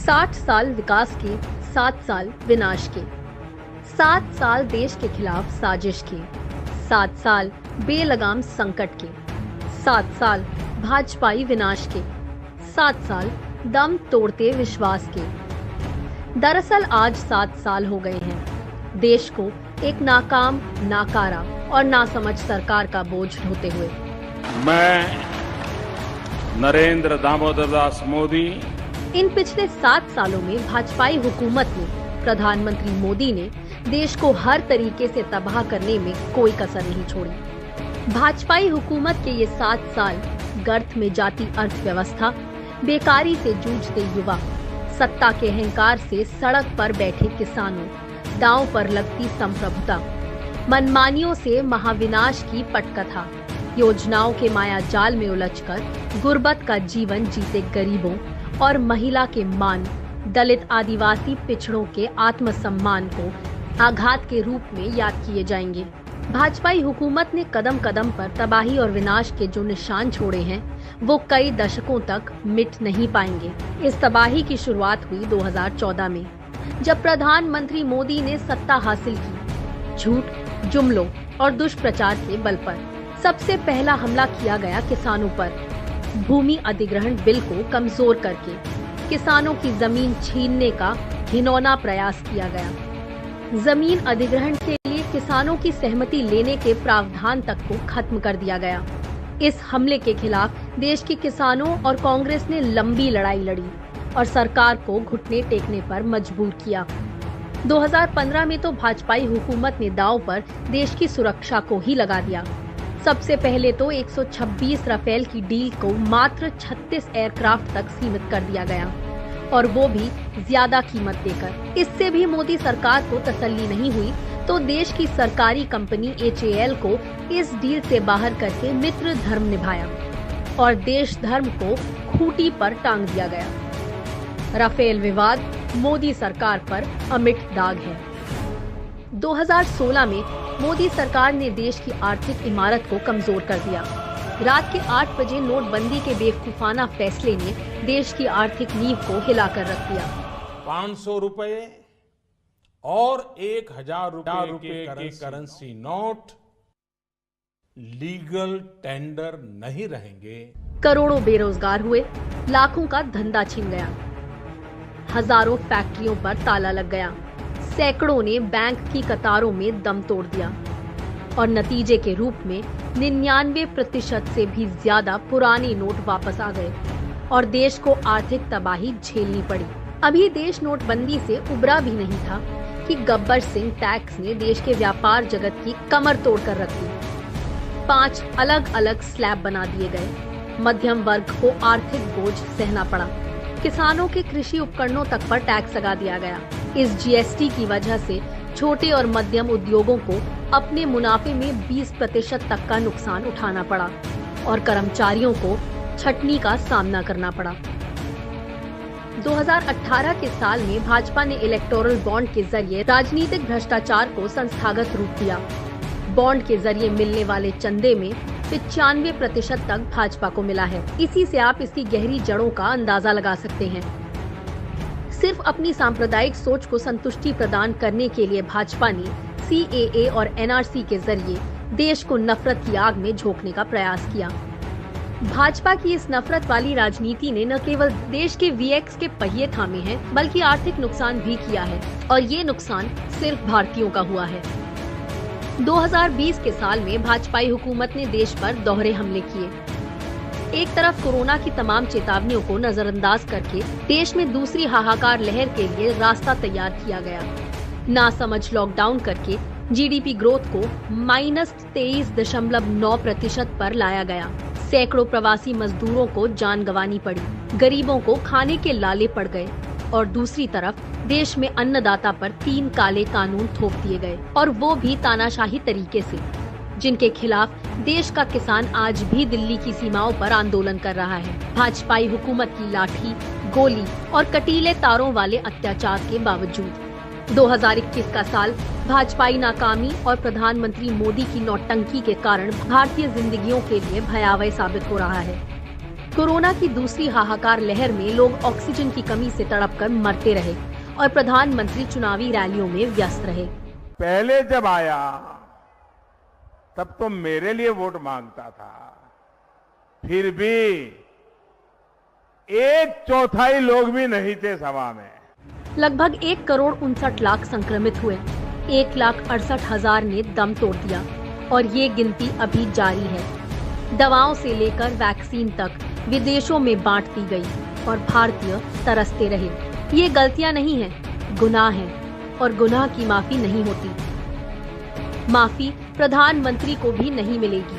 60 साल विकास के, 7 साल विनाश के, 7 साल देश के खिलाफ साजिश के, 7 साल बेलगाम संकट के, 7 साल भाजपाई विनाश के, 7 साल दम तोड़ते विश्वास के। दरअसल आज 7 साल हो गए हैं देश को एक नाकाम, नाकारा और नासमझ सरकार का बोझ ढोते हुए। मैं नरेंद्र दामोदर दास मोदी इन पिछले 7 सालों में भाजपाई हुकूमत ने, प्रधानमंत्री मोदी ने देश को हर तरीके से तबाह करने में कोई कसर नहीं छोड़ी। भाजपाई हुकूमत के ये 7 साल गर्त में जाती अर्थव्यवस्था, बेकारी से जूझते युवा, सत्ता के अहंकार से सड़क पर बैठे किसानों, दांव पर लगती संप्रभुता, मनमानियों से महाविनाश की पटकथा, योजनाओं के माया जाल में उलझकर गुर्बत का जीवन जीते गरीबों और महिला के मान, दलित आदिवासी पिछड़ों के आत्मसम्मान को आघात के रूप में याद किए जाएंगे। भाजपाई हुकूमत ने कदम कदम पर तबाही और विनाश के जो निशान छोड़े हैं, वो कई दशकों तक मिट नहीं पाएंगे। इस तबाही की शुरुआत हुई 2014 में, जब प्रधानमंत्री मोदी ने सत्ता हासिल की। झूठ, जुमलों और दुष्प्रचार के बल पर सबसे पहला हमला किया गया किसानों पर। भूमि अधिग्रहण बिल को कमजोर करके किसानों की जमीन छीनने का घिनौना प्रयास किया गया। जमीन अधिग्रहण के लिए किसानों की सहमति लेने के प्रावधान तक को खत्म कर दिया गया। इस हमले के खिलाफ देश के किसानों और कांग्रेस ने लंबी लड़ाई लड़ी और सरकार को घुटने टेकने पर मजबूर किया। 2015 में तो भाजपाई हुकूमत ने दांव पर देश की सुरक्षा को ही लगा दिया। सबसे पहले तो 126 राफेल की डील को मात्र 36 एयरक्राफ्ट तक सीमित कर दिया गया, और वो भी ज्यादा कीमत देकर। इससे भी मोदी सरकार को तसल्ली नहीं हुई तो देश की सरकारी कंपनी HAL को इस डील से बाहर करके मित्र धर्म निभाया और देश धर्म को खूंटी पर टांग दिया गया। राफेल विवाद मोदी सरकार पर अमिट दाग है। 2016 में मोदी सरकार ने देश की आर्थिक इमारत को कमजोर कर दिया। रात के 8 बजे नोटबंदी के बेवकूफाना फैसले ने देश की आर्थिक नींव को हिलाकर रख दिया। 500 रुपए और 1000 रुपए के करेंसी नोट लीगल टेंडर नहीं रहेंगे। करोड़ों बेरोजगार हुए, लाखों का धंधा छिन गया, हजारों फैक्ट्रियों पर ताला लग गया, सैकड़ों ने बैंक की कतारों में दम तोड़ दिया और नतीजे के रूप में 99% से भी ज्यादा पुराने नोट वापस आ गए और देश को आर्थिक तबाही झेलनी पड़ी। अभी देश नोटबंदी से उबरा भी नहीं था कि गब्बर सिंह टैक्स ने देश के व्यापार जगत की कमर तोड़ कर रख दी। 5 अलग अलग स्लैब बना दिए गए। मध्यम वर्ग को आर्थिक बोझ सहना पड़ा। किसानों के कृषि उपकरणों तक पर टैक्स लगा दिया गया। इस GST की वजह से छोटे और मध्यम उद्योगों को अपने मुनाफे में 20% तक का नुकसान उठाना पड़ा और कर्मचारियों को छटनी का सामना करना पड़ा। 2018 के साल में भाजपा ने इलेक्टोरल बॉन्ड के जरिए राजनीतिक भ्रष्टाचार को संस्थागत रूप दिया। बॉन्ड के जरिए मिलने वाले चंदे में 95% तक भाजपा को मिला है। इसी से आप इसकी गहरी जड़ों का अंदाजा लगा सकते हैं। सिर्फ अपनी सांप्रदायिक सोच को संतुष्टि प्रदान करने के लिए भाजपा ने CAA और NRC के जरिए देश को नफरत की आग में झोंकने का प्रयास किया। भाजपा की इस नफरत वाली राजनीति ने न केवल देश के VX के पहिए थामे हैं, बल्कि आर्थिक नुकसान भी किया है, और ये नुकसान सिर्फ भारतीयों का हुआ है। 2020 के साल में भाजपाई हुकूमत ने देश पर दोहरे हमले किए। एक तरफ कोरोना की तमाम चेतावनियों को नजरअंदाज करके देश में दूसरी हाहाकार लहर के लिए रास्ता तैयार किया गया। नासमझ लॉकडाउन करके GDP ग्रोथ को -23.9% पर लाया गया। सैकड़ों प्रवासी मजदूरों को जान गंवानी पड़ी, गरीबों को खाने के लाले पड़ गए, और दूसरी तरफ देश में अन्नदाता पर 3 काले कानून थोप दिए गए, और वो भी तानाशाही तरीके से, जिनके खिलाफ देश का किसान आज भी दिल्ली की सीमाओं पर आंदोलन कर रहा है। भाजपाई हुकूमत की लाठी, गोली और कटीले तारों वाले अत्याचार के बावजूद 2021 का साल भाजपाई नाकामी और प्रधानमंत्री मोदी की नौटंकी के कारण भारतीय जिंदगियों के लिए भयावह साबित हो रहा है। कोरोना की दूसरी हाहाकार लहर में लोग ऑक्सीजन की कमी से तड़पकर मरते रहे और प्रधानमंत्री चुनावी रैलियों में व्यस्त रहे। पहले जब आया तब तो मेरे लिए वोट मांगता था, फिर भी 1/4 लोग भी नहीं थे सभा में। लगभग 1,59,00,000 संक्रमित हुए, 1,68,000 ने दम तोड़ दिया और ये गिनती अभी जारी है। दवाओं से लेकर वैक्सीन तक विदेशों में बांट दी गई और भारतीय तरसते रहे। ये गलतियां नहीं हैं, गुनाह हैं और गुनाह की माफी नहीं होती। माफी प्रधानमंत्री को भी नहीं मिलेगी।